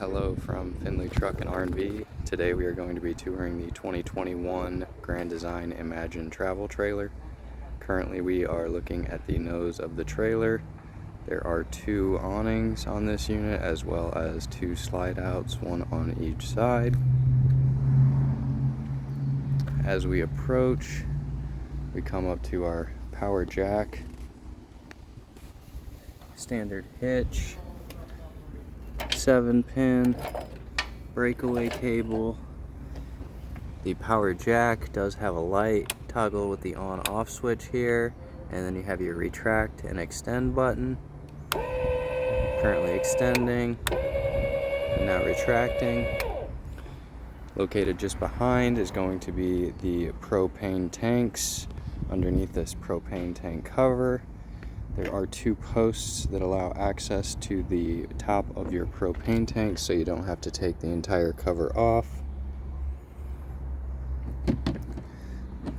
Hello from Finley Truck and R&V. Today we are going to be touring the 2021 Grand Design Imagine travel trailer. Currently we are looking at the nose of the trailer. There are two awnings on this unit as well as two slide outs, one on each side. As we approach, we come up to our power jack, standard hitch, 7-pin breakaway cable. The power jack does have a light toggle with the on-off switch here, and then you have your retract and extend button. Currently extending and now retracting. Located just behind is going to be the propane tanks underneath this propane tank cover. There are two posts that allow access to the top of your propane tank so you don't have to take the entire cover off.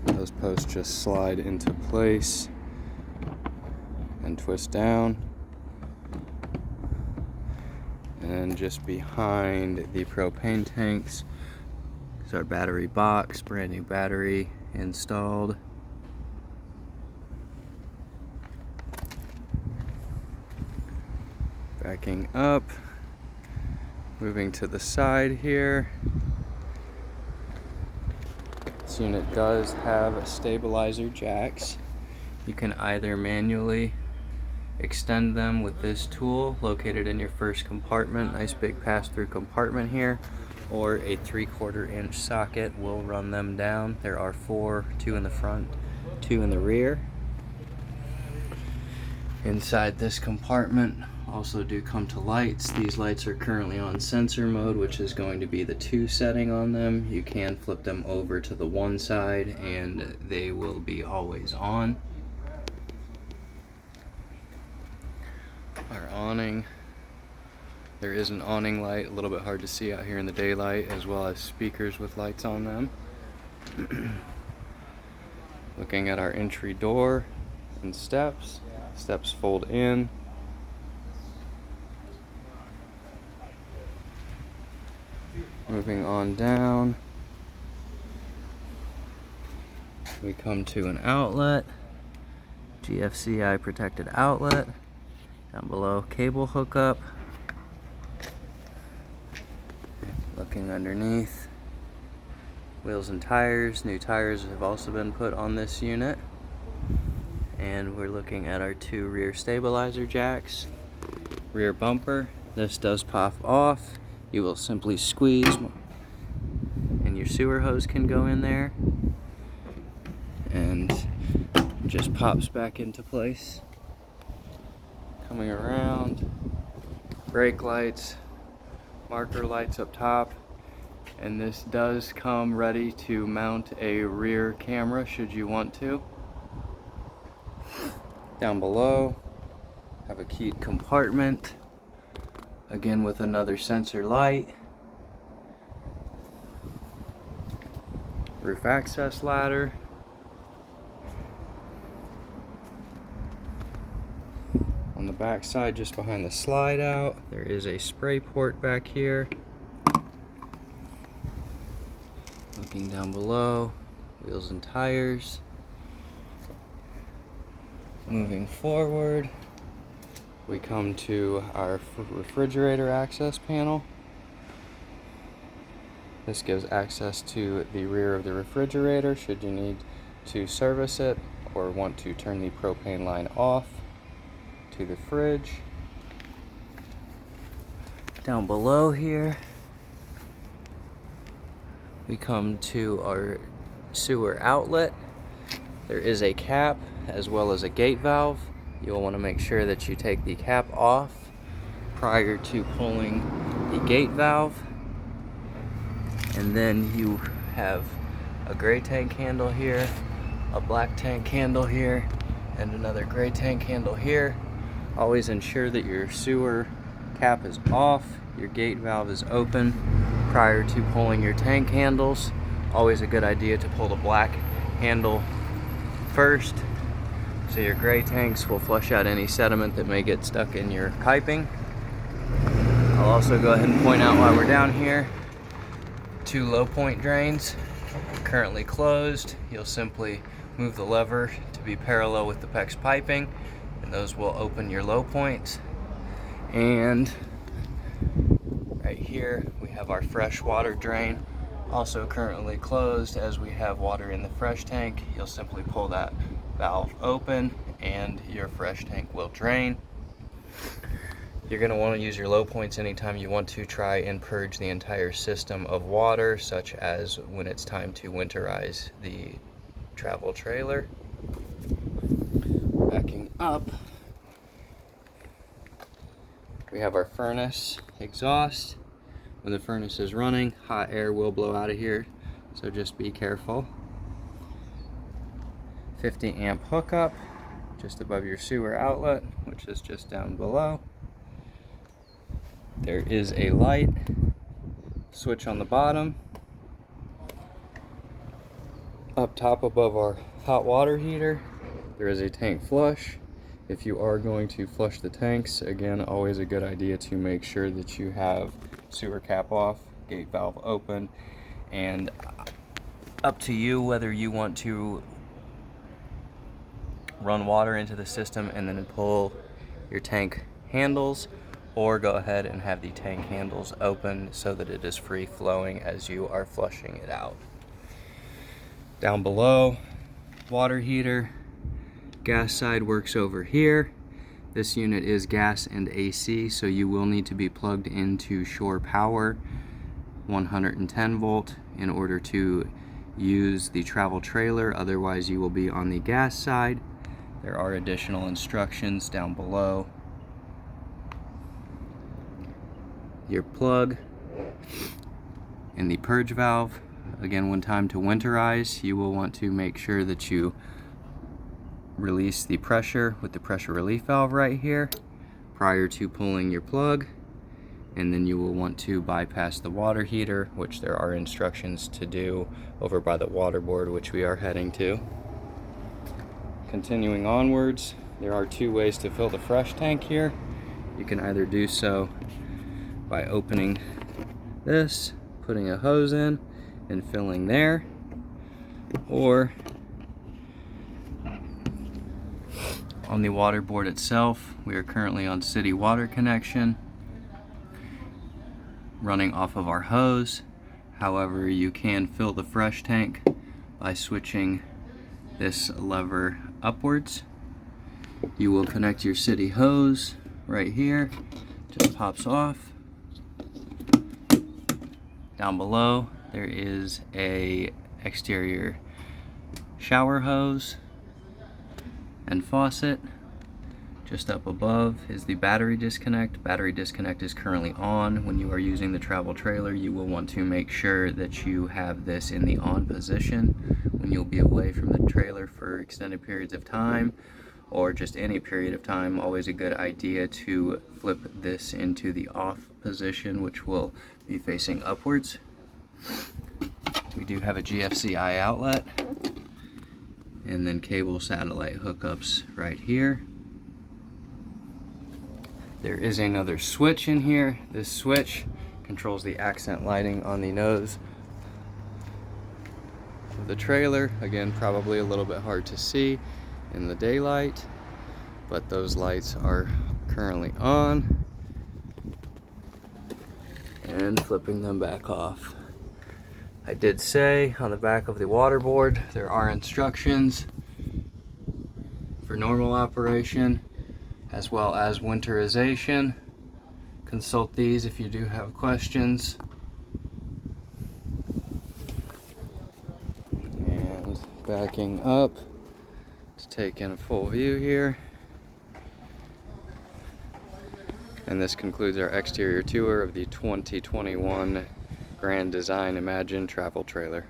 Those posts just slide into place and twist down. And just behind the propane tanks is our battery box, brand new battery installed. Backing up, moving to the side here. This unit does have stabilizer jacks. You can either manually extend them with this tool located in your first compartment, nice big pass-through compartment here, or a 3/4 inch socket will run them down. There are four, two in the front, two in the rear. Inside this compartment also do come to lights. These lights are currently on sensor mode, which is going to be the 2 setting on them. You can flip them over to the 1 side and they will be always on. Our awning. There is an awning light, a little bit hard to see out here in the daylight, as well as speakers with lights on them. Looking at our entry door and steps. Steps fold in. Moving on down, we come to an outlet, GFCI protected outlet. Down below, cable hookup. Looking underneath, wheels and tires. New tires have also been put on this unit. And we're looking at our 2 rear stabilizer jacks. Rear bumper, this does pop off. You will simply squeeze and your sewer hose can go in there and just pops back into place. Coming around, brake lights, marker lights up top, and this does come ready to mount a rear camera should you want to. Down below, have a keyed compartment, again with another sensor light. Roof access ladder. On the back side, just behind the slide out, there is a spray port back here. Looking down below, wheels and tires. Moving forward, we come to our refrigerator access panel. This gives access to the rear of the refrigerator should you need to service it or want to turn the propane line off to the fridge. Down below here, we come to our sewer outlet. There is a cap as well as a gate valve. You'll want to make sure that you take the cap off prior to pulling the gate valve. And then you have a gray tank handle here, a black tank handle here, and another gray tank handle here. Always ensure that your sewer cap is off, your gate valve is open prior to pulling your tank handles. Always a good idea to pull the black handle first, so your gray tanks will flush out any sediment that may get stuck in your piping. I'll also go ahead and point out while we're down here, 2 low point drains currently closed. You'll simply move the lever to be parallel with the PEX piping, and those will open your low points. And right here we have our fresh water drain, also currently closed. As we have water in the fresh tank, you'll simply pull that valve open and your fresh tank will drain. You're going to want to use your low points anytime you want to try and purge the entire system of water, such as when it's time to winterize the travel trailer. Backing up, we have our furnace exhaust. When the furnace is running, hot air will blow out of here, so just be careful. 50 amp hookup just above your sewer outlet, which is just down below. There is a light switch on the bottom. Up top above our hot water heater, there is a tank flush. If you are going to flush the tanks, again, always a good idea to make sure that you have sewer cap off, gate valve open, and up to you whether you want to run water into the system and then pull your tank handles, or go ahead and have the tank handles open so that it is free flowing as you are flushing it out. Down below, water heater, gas side works over here. This unit is gas and AC, so you will need to be plugged into shore power 110 volt in order to use the travel trailer, otherwise you will be on the gas side. There are additional instructions down below. Your plug and the purge valve. Again, when time to winterize, you will want to make sure that you release the pressure with the pressure relief valve right here prior to pulling your plug, and then you will want to bypass the water heater, which there are instructions to do over by the water board, which we are heading to. Continuing onwards, there are 2 ways to fill the fresh tank here. You can either do so by opening this, putting a hose in and filling there, or on the water board itself. We are currently on city water connection, running off of our hose. However, you can fill the fresh tank by switching this lever upwards. You will connect your city hose right here, just pops off. Down below there is a exterior shower hose and faucet. Just up above is the battery disconnect. Battery disconnect is currently on. When you are using the travel trailer, you will want to make sure that you have this in the on position. When you'll be away from the trailer for extended periods of time, or just any period of time, always a good idea to flip this into the off position, which will be facing upwards. We do have a GFCI outlet, and then cable satellite hookups right here. There is another switch in here. This switch controls the accent lighting on the nose of the trailer. Again, probably a little bit hard to see in the daylight, but those lights are currently on, and flipping them back off. I did say on the back of the water board there are instructions for normal operation as well as winterization. Consult these if you do have questions. And backing up to take in a full view here. And this concludes our exterior tour of the 2021 Grand Design Imagine travel trailer.